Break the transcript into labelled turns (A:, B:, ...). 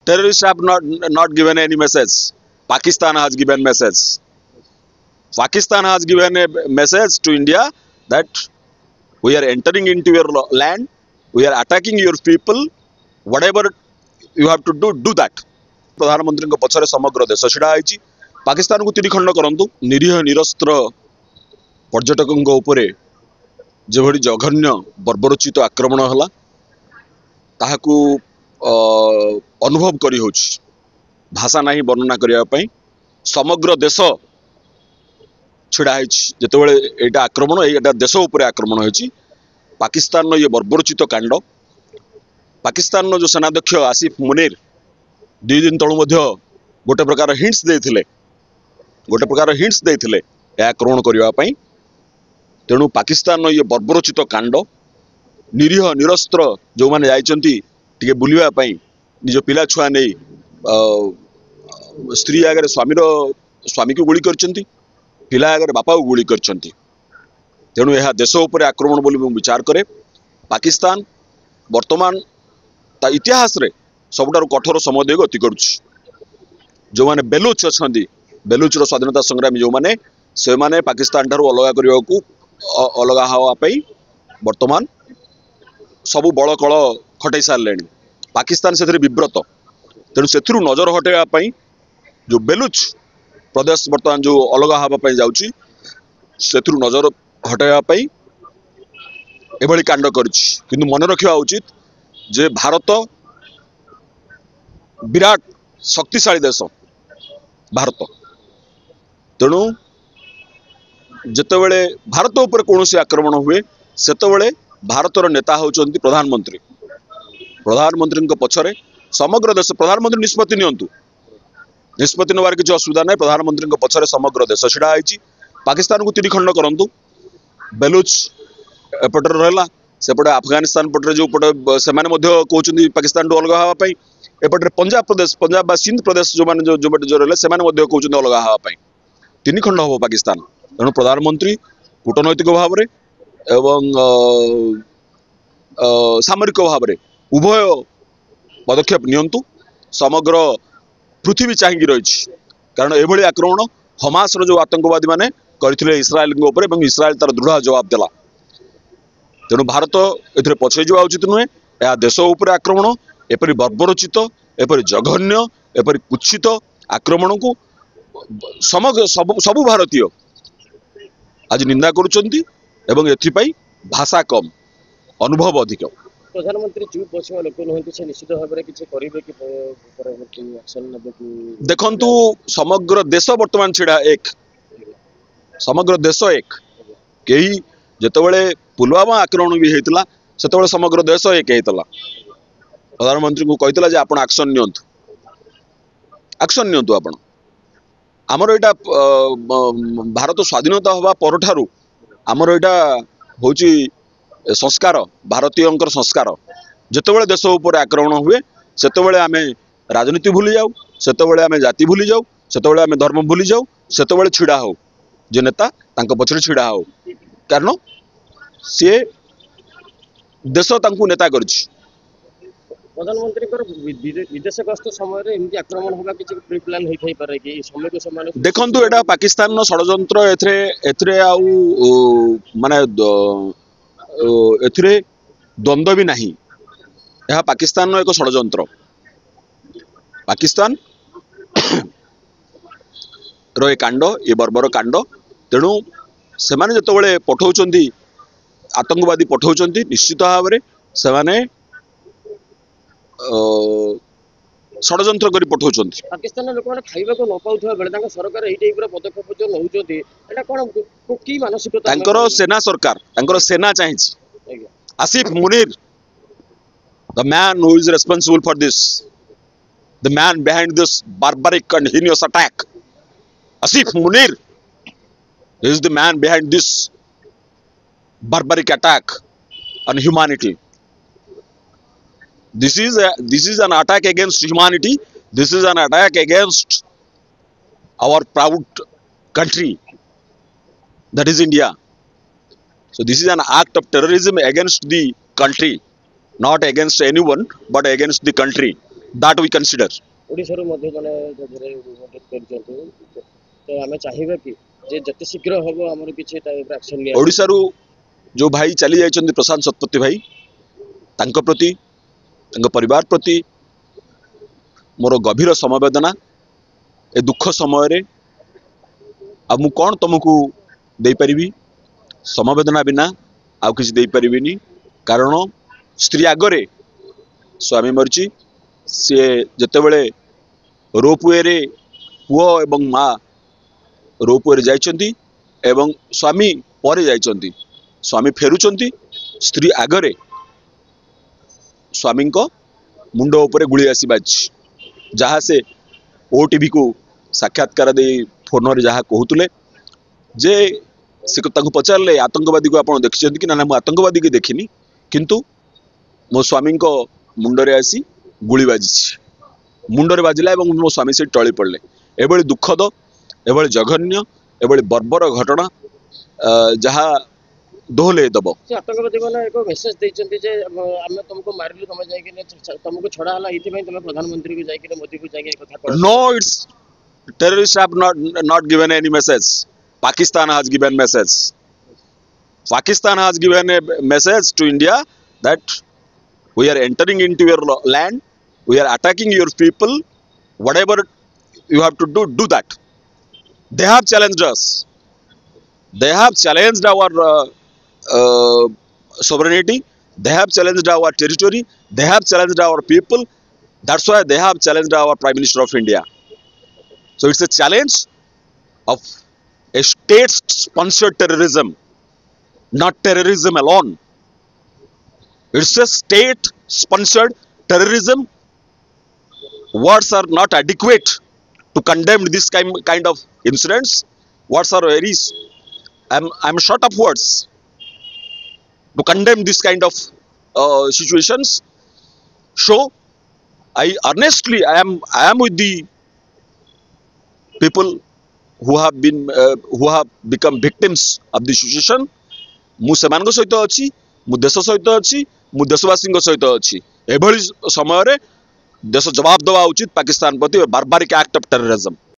A: Terrorists have not given any message. Pakistan has given message. Pakistan has given a message to India that we are entering into your land, we are attacking your people. Whatever you have to do that. प्रधानमंत्री पछरे समग्र देश छिड़ा होइछि पाकिस्तान को त्रिखंड करंतु निरीह निरस्त्र पर्यटकों उपरे जेभଳି जघन्य बर्बरचित आक्रमण हला ताहाकू अनुभव करी होछि भाषा नाही वर्णना करिया पई समग्र देश छिड़ा होइछि जेतेबेले एटा आक्रमण एटा देश उपरे आक्रमण होइछि पाकिस्तान नो ये बर्बरचित कांड पाकिस्तान नो जो सेनाध्यक्ष आसिफ मुनीर 2 दिन तळु मध्य गोटे प्रकार हिंट्स देथिले आक्रमण करिया पई तेणु पाकिस्तान ये बर्बरचित कांड निरीह निरस्त्र जो माने जाइचंती टिके बुलिवा पई निज पिला छुआ नै स्त्री आगे स्वामी को गुली करचंती पिला आगे बापा को गुली करचंती तेणु यह देश उपर आक्रमण बोली मु विचार करे पाकिस्तान वर्तमान ता इतिहास रे सबुठारु कठोर समय गति करुछि जो माने बेलुच अछंती बेलुच रो स्वाधीनता संग्रामी जो माने से माने पाकिस्तान ठारू अलगा करिया को अलगा हवा पई वर्तमान सबु बड़ कळ खटै सारलेनी पाकिस्तान से विव्रत तेणु से नजर हटेगा पई जो बेलुच प्रदेश वर्तमान जो अलगा हवा पई जाउछि से नजर हटेगा पई एभली कांड करिछि किंतु मन रखिया उचित जे भारत विराट शक्तिशाली देश भारत तेणु जितेबले भारत उपर कौन आक्रमण हुए सेतबले भारतर नेता होचंती प्रधानमंत्री प्रधानमंत्री पछरे समग्र देश प्रधानमंत्री निष्पत्ति नियंतु निष्पत्ति नबार किसी असुविधा नहीं प्रधानमंत्री पछरे समग्र देश छिड़ा होइछि पाकिस्तान को त्रिखंड करंतु बेलुच एपटर रहला सेपटे अफगानिस्तान पटरे जो पटे से माने मध्य कहउचंती पाकिस्तान टू अलगा हवा पई एपटे पंजाब बा सिंध प्रदेश जो माने जो जो रहले से माने मध्य कहउचंती अलगा हवा पई तीन खंड हो पाकिस्तान तेणु प्रधानमंत्री कूटनैतिक भाव में एवं सामरिक भाव में उभय पदक्षेप नियंतु समग्र पृथ्वी चाहिए रही कारण एभली आक्रमण हमास जो आतंकवादी माने करथिले इस्राएल ऊपर एवं इस्राएल तार दृढ़ जवाब देला तेणु भारत ए पछे जावा उचित नुहे यह देश उपर आक्रमण एपरी बर्बरचित एपरी जघन्य एपरी कुत्सित आक्रमण को समग्र सबु भारतीय आज निंदा करुचंती एवं एथिपाई भाषा कम अनुभव अधिक
B: प्रधानमंत्री चुप बसिया लोक नहंती से निश्चित भाव में किछि करिवे कि परवर्ती एक्शन नेबे कि
A: देखंतु समग्र देश वर्तमान छिड़ा एक समग्र देश एक केही जेतेबेले पुलवामा आक्रमण भी हेतिला सेतेबेले समग्र देश एक हेतिला प्रधानमंत्री को कहितला जे आपण एक्शन नियंतु आपण आमर एटा भारत स्वाधीनता हवा पर ठारू आमर एटा होची संस्कार भारतीय संस्कार जेतेबेले देश उपर आक्रमण हुए सेतेबेले आमे राजनीति भूली जाऊ सेतेबेले आमे जाति भूली जाऊ सेतेबेले आमे धर्म भूली जाऊ सेतेबेले छिड़ा हो जे नेता तांको पछरे छिड़ा हो कारण से देश तांको नेता करछि
B: प्रधानमंत्री विदेश गस्त समय एमती आक्रमण होगा किसी प्री प्लान होई पारे कि समय को समान
A: देखंतु एटा पाकिस्तान नो षडयंत्र एथरे आउ माने एथरे द्वंद्व भी नहीं यह पाकिस्तान नो एक षडयंत्र पाकिस्तान रो ए कांड ए बर्बर कांड तेणु से माने जतबेले पठाउचंती आतंकवादी पठाउचंती निश्चित भाव में से माने षडयंत्र करी पठाउचंती
B: पाकिस्तान लोक माने खाइबा को न पाउथवा बेले तांका सरकार एही टाइप रो पदक्षेप जो नउचोती एटा कोन की मानसिकता
A: तांकर सेना सरकार तांकर सेना चाहिछि Asif Munir the man who is responsible for this the man behind this barbaric and heinous attack Asif Munir is the man behind this barbaric attack on humanity. This is an attack against humanity. This is an attack against our proud country, that is India. So this is an act of terrorism against the country, not against anyone, but against the country. that we consider.
B: ओडिशाରୁ ମଧ୍ୟ ଜଣେ ଜଜରେ vote କରିଛନ୍ତି ତ ଆମେ ଚାହିଁବା କି ଯେ ଯେତେ ଶୀଘ୍ର ହବ ଆମର କିଛି ଟାଇପର ଆକ୍ସନ ନିଆ
A: ओडिशारू जो भाई चली जाइछन्ति प्रशांत शतपथी भाई तांको प्रति तांको परिवार प्रति मोर गभीर समवेदना ए दुख समय रे आ मु कोन तुमको दे परिबी समवेदना बिना आउ किसी दे परिबिनी कारण स्त्री आगरे स्वामी मरची सी जेतेबेले रोपवे रे पुओ एवं माँ रोपवे रे जाइछन्ति एवं स्वामी परे जाइछन्ति स्वामी फेरुचन्ति स्त्री आगरे स्वामी को मुंड उपरे गुली आसी बाजी जहाँ से ओटीवी को साक्षात्कार दे फोन रे जहाँ कहतुले जे से पचारे आतंकवादी को आप देखिं कि ना मुझे आतंकवादी की देखनी किंतु मो स्वामी को मुंडरे आसी गुली बाजी मुंडरे बाजिला एवं मो स्वामी से टली पड़े एभली दुखद एभली जघन्य एभली बर्बर घटना जहाँ दोहले दब
B: से आतंकवादी माने एक मेसेज देइचंती जे हम तुमको मारिलु तुम जाय के तुमको छड़ा हला इति पई तुम प्रधानमंत्री को जाय के मोदी को जाय के कथा कह
A: No, it's terrorists have not given any message. Pakistan has given message. Pakistan has given a message to India that we are entering into your land, we are attacking your people. Whatever you have to do, do that. They have challenged us. They have challenged our sovereignty. They have challenged our territory. They have challenged our people. That's why they have challenged our Prime Minister of India. So it's a challenge of a state-sponsored terrorism, not terrorism alone. It's a state-sponsored terrorism. Words are not adequate to condemn this kind of incidents. Words are very, I'm short of words to condemn this kind of situations. So I honestly, I am with the people who have become victims of this situation. मु सेमानक सहित अछि मु देश सहित अछि मु देशवासी सहित अछि एभली समय रे देश जवाब देवा उचित पाकिस्तान प्रति बार्बारिक एक्ट ऑफ टेररिज्म.